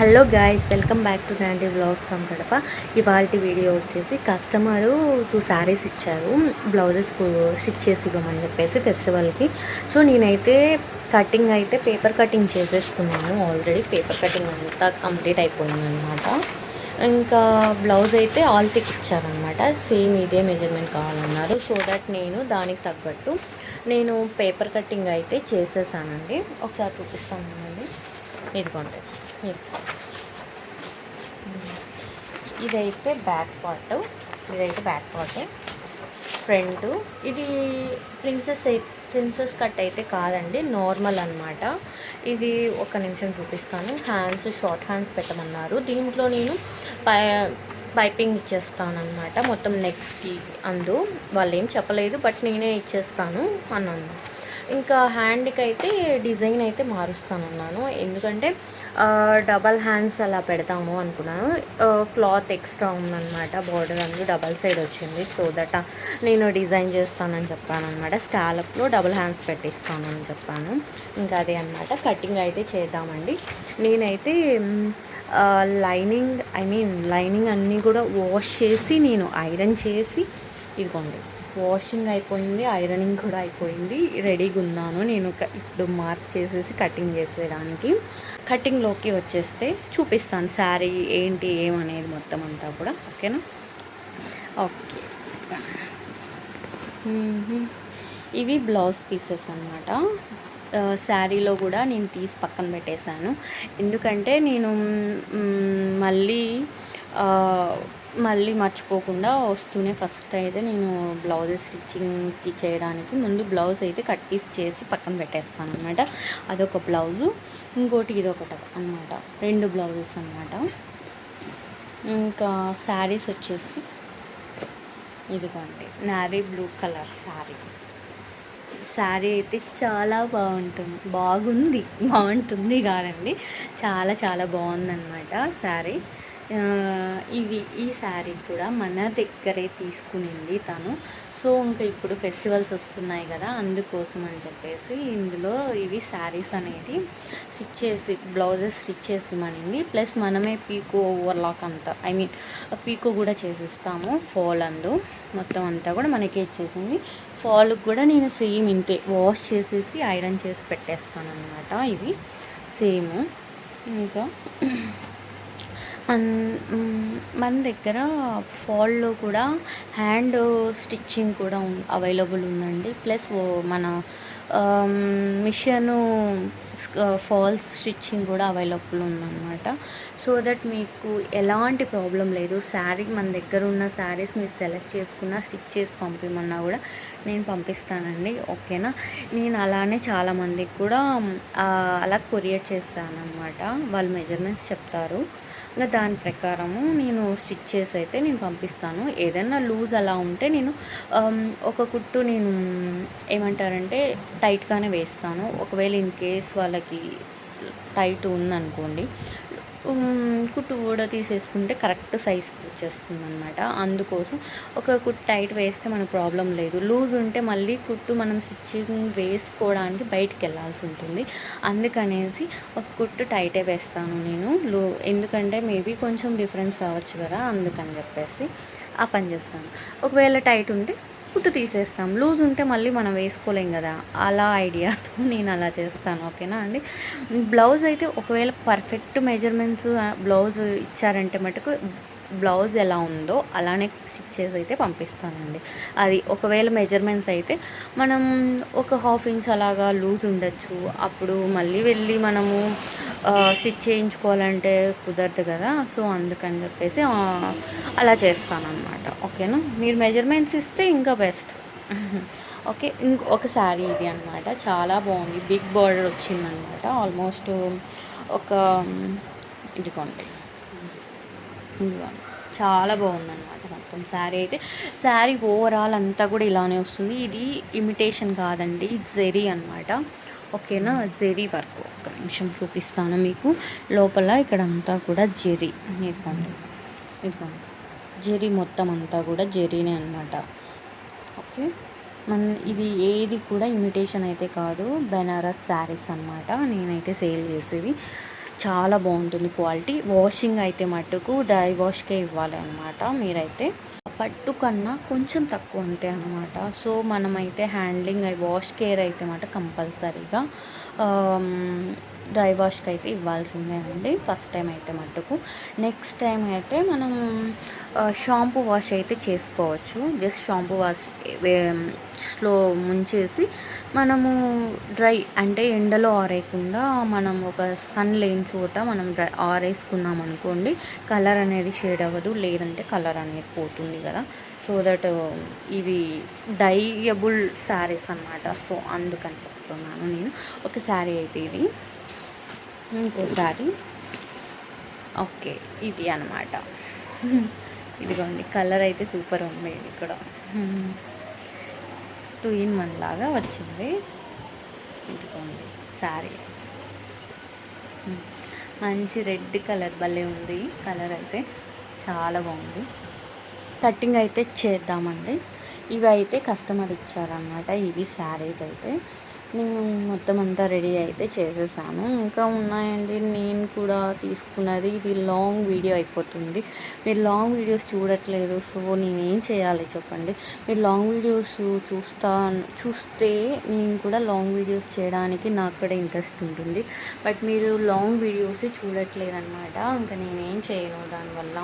Hello guys, welcome back to ninety vlogs from Kadapa. ఇవాల్టి video వచ్చేసి customer 2 saris ఇచ్చారు, blouses stitch చేసి ఇవ్వమని చెప్పేసి ఫెస్టివల్కి. సో నేనైతే కటింగ్ అయితే పేపర్ కటింగ్ చేసేసుకున్నాను. ఆల్రెడీ పేపర్ కటింగ్ అంతా కంప్లీట్ అయిపోయిందనమాట. ఇంకా బ్లౌజ్ అయితే ఆల్ థిక్ ఇచ్చారనమాట. సేమ్ ఇదే మెజర్మెంట్ కావాలన్నారు. సో దట్ నేను దానికి తగ్గట్టు నేను పేపర్ కటింగ్ అయితే చేసేసానండి. ఒకసారి చూపిస్తానండి. ఇదిగోండి, ఇదైతే బ్యాక్ పార్ట్, ఫ్రంట్. ఇది ప్రిన్సెస్ కట్ అయితే కాదండి, నార్మల్ అనమాట. ఇది ఒక నిమిషం చూపిస్తాను. హ్యాండ్స్ షార్ట్ హ్యాండ్స్ పెట్టమన్నారు. దీంట్లో నేను పైపింగ్ ఇచ్చేస్తాను అనమాట, మొత్తం నెక్స్ట్కి. వాళ్ళు ఏం చెప్పలేదు, బట్ నేనే ఇచ్చేస్తాను అన్నాను. ఇంకా హ్యాండ్కి అయితే డిజైన్ అయితే మారుస్తానన్నాను, ఎందుకంటే డబల్ హ్యాండ్స్ అలా పెడతాము అనుకున్నాను. క్లాత్ ఎక్స్ట్రా ఉందన్నమాట, బార్డర్ అందు డబల్ సైడ్ వచ్చింది. సో దట్ నేను డిజైన్ చేస్తానని చెప్పాను అనమాట. స్కాలప్లో డబల్ హ్యాండ్స్ పెట్టిస్తానని చెప్పాను. ఇంకా అదే అనమాట. కటింగ్ అయితే చేద్దామండి. నేనైతే లైనింగ్ అన్నీ కూడా వాష్ చేసి నేను ఐరన్ చేసి, ఇదిగోండి వాషింగ్ అయిపోయింది, ఐరనింగ్ కూడా అయిపోయింది, రెడీగా ఉన్నాను నేను ఇప్పుడు మార్క్ చేసేసి కటింగ్ చేసేయడానికి. కటింగ్లోకి వచ్చేస్తే చూపిస్తాను శారీ ఏంటి ఏమనేది మొత్తం అంతా కూడా. ఓకేనా? ఓకే. ఇవి బ్లౌజ్ పీసెస్ అన్నమాట. శారీలో కూడా నేను తీసి పక్కన పెట్టేశాను, ఎందుకంటే నేను మళ్ళీ మర్చిపోకుండా వస్తూనే ఫస్ట్ అయితే నేను బ్లౌజెస్ స్టిచ్చింగ్కి చేయడానికి ముందు బ్లౌజ్ అయితే కట్ పీస్ చేసి పక్కన పెట్టేస్తాను అనమాట. అదొక బ్లౌజు, ఇంకోటి ఇదొకటి అనమాట. 2 బ్లౌజెస్ అనమాట. ఇంకా శారీస్ వచ్చేసి ఇదిగోండి, నావీ బ్లూ కలర్ శారీ అయితే చాలా బాగుంటుంది కాదండి, చాలా చాలా బాగుందన్నమాట శారీ. ఈ శారీ కూడా మన దగ్గరే తీసుకునింది తను. సో ఇంకా ఇప్పుడు ఫెస్టివల్స్ వస్తున్నాయి కదా, అందుకోసం అని చెప్పేసి ఇందులో ఇవి శారీస్ అనేది బ్లౌజెస్ స్టిచ్ చేసి మనింది. ప్లస్ మనమే పీకో ఓవర్లాక్ అంతా పీకో కూడా చేసిస్తాము. ఫాల్ మొత్తం అంతా కూడా మనకే ఇచ్చేసింది. ఫాల్కి కూడా నేను సేమ్ ఇంతే వాష్ చేసేసి ఐరన్ చేసి పెట్టేస్తాను అనమాట. ఇవి సేమ్. ఇంకా మన దగ్గర ఫాల్లో కూడా హ్యాండ్ స్టిచ్చింగ్ కూడా అవైలబుల్ ఉందండి. ప్లస్ మన మిషను ఫాల్స్ స్టిచ్చింగ్ కూడా అవైలబుల్ ఉందన్నమాట. సో దట్ మీకు ఎలాంటి ప్రాబ్లం లేదు. శారీ మన దగ్గర ఉన్న శారీస్ మీరు సెలెక్ట్ చేసుకున్న స్టిచ్ చేసి పంపిమన్నా కూడా నేను పంపిస్తానండి. ఓకేనా? నేను అలానే చాలామందికి కూడా అలా కొరియర్ చేస్తాను అనమాట. వాళ్ళు మెజర్మెంట్స్ చెప్తారు, ఇంకా దాని ప్రకారము నేను స్టిచ్ చేసి అయితే నేను పంపిస్తాను. ఏదైనా లూజ్ అలా ఉంటే నేను ఒక కుట్టు నేను ఏమంటారంటే టైట్గానే వేస్తాను. ఒకవేళ ఇన్ కేస్ వాళ్ళకి టైట్ ఉందనుకోండి, కుట్టు కూడా తీసేసుకుంటే కరెక్ట్ సైజ్కి వచ్చేస్తుంది అనమాట. అందుకోసం ఒక కుట్టు టైట్ వేస్తే మనకు ప్రాబ్లం లేదు. లూజ్ ఉంటే మళ్ళీ కుట్టు మనం స్టిచ్చింగ్ వేసుకోవడానికి బయటికి వెళ్ళాల్సి ఉంటుంది. అందుకనేసి ఒక కుట్టు టైటే వేస్తాను నేను. ఎందుకంటే మేబీ కొంచెం డిఫరెన్స్ రావచ్చు కదా, అందుకని చెప్పేసి ఆ పని చేస్తాను. ఒకవేళ టైట్ ఉంటే కుట్టు తీసేస్తాం, లూజ్ ఉంటే మళ్ళీ మనం వేసుకోలేం కదా, అలా ఐడియాతో నేను అలా చేస్తాను. ఓకేనా అండి? బ్లౌజ్ అయితే ఒకవేళ పర్ఫెక్ట్ మెజర్మెంట్స్ బ్లౌజ్ ఇచ్చారంటే మటుకు బ్లౌజ్ ఎలా ఉందో అలానే స్టిచ్ చేసి అయితే పంపిస్తానండి. అది ఒకవేళ మెజర్మెంట్స్ అయితే మనం ఒక 1/2 ఇంచ్ అలాగా లూజ్ ఉండొచ్చు, అప్పుడు మళ్ళీ వెళ్ళి మనము స్టిచ్ చేయించుకోవాలంటే కుదరదు కదా. సో అందుకని చెప్పేసి అలా చేస్తానన్నమాట. ఓకేనా? మీరు మెజర్మెంట్స్ ఇస్తే ఇంకా బెస్ట్. ఓకే. ఇంకొక శారీ ఇది అనమాట, చాలా బాగుంది. బిగ్ బార్డర్ వచ్చిందనమాట. ఆల్మోస్ట్ ఒక ఇదిగోండి చాలా బాగుందన్నమాట మొత్తం శారీ ఓవరాల్ అంతా కూడా ఇలానే వస్తుంది. ఇది ఇమిటేషన్ కాదండి, జెరీ అనమాట. ఓకేనా? జెరీ వర్క్. ఒక నిమిషం చూపిస్తాను మీకు. లోపల ఇక్కడ అంతా కూడా జెరీ, ఇదిగోండి జెరీ మొత్తం అంతా కూడా జెరీనే అనమాట. ఓకే. ఇది ఏది కూడా ఇమిటేషన్ అయితే కాదు, బెనారస్ శారీస్ అనమాట నేనైతే సేల్ చేసేది. చాలా బాగుంటుంది క్వాలిటీ. వాషింగ్ అయితే మట్టుకు డ్రై వాష్కే ఇవ్వాలి అనమాట మీరైతే. పట్టు కన్నా కొంచెం తక్కువ అంతే అనమాట. సో మనమైతే హ్యాండ్లింగ్ వాష్ కేర్ అయితే మాట కంపల్సరీగా డ్రై వాష్కి అయితే ఇవ్వాల్సిందే అండి ఫస్ట్ టైం అయితే మట్టుకు. నెక్స్ట్ టైం అయితే మనం షాంపూ వాష్ అయితే చేసుకోవచ్చు. జస్ట్ షాంపూ వాష్ స్లో ముంచేసి మనము డ్రై అంటే ఎండలో ఆరేయకుండా మనం ఒక సన్ లేని చోట మనం ఆరేసుకున్నాం అనుకోండి, కలర్ అనేది షేడ్ అవ్వదు, లేదంటే కలర్ అనేది పోతుంది కదా. సో దట్ ఇవి డైయబుల్ శారీస్ అన్నమాట. సో అందుకని చెప్తున్నాను నేను. ఒక శారీ అయితే ఇది, ఇంకో శారీ ఓకే ఇది అనమాట. ఇదిగోండి కలర్ అయితే సూపర్ ఉంది. ఇది కూడా 2 in 1 లాగా వచ్చింది. ఇదిగోండి శారీ మంచి రెడ్ కలర్ భలే ఉంది. కలర్ అయితే చాలా బాగుంది. కటింగ్ అయితే చేద్దామండి. ఇవి అయితే కస్టమర్ ఇచ్చారనమాట. ఇవి శారీస్ అయితే నేను మొత్తం అంతా రెడీ అయితే చేసేసాను. ఇంకా ఉన్నాయండి నేను కూడా తీసుకున్నది. ఇది లాంగ్ వీడియో అయిపోతుంది. మీరు లాంగ్ వీడియోస్ చూడట్లేదు. సో నేనేం చేయాలి చెప్పండి. మీరు లాంగ్ వీడియోస్ చూస్తే నేను కూడా లాంగ్ వీడియోస్ చేయడానికి నాకు కూడా ఇంట్రెస్ట్ ఉంటుంది. బట్ మీరు లాంగ్ వీడియోస్ చూడట్లేదు అనమాట. ఇంకా నేనేం చేయను దానివల్ల.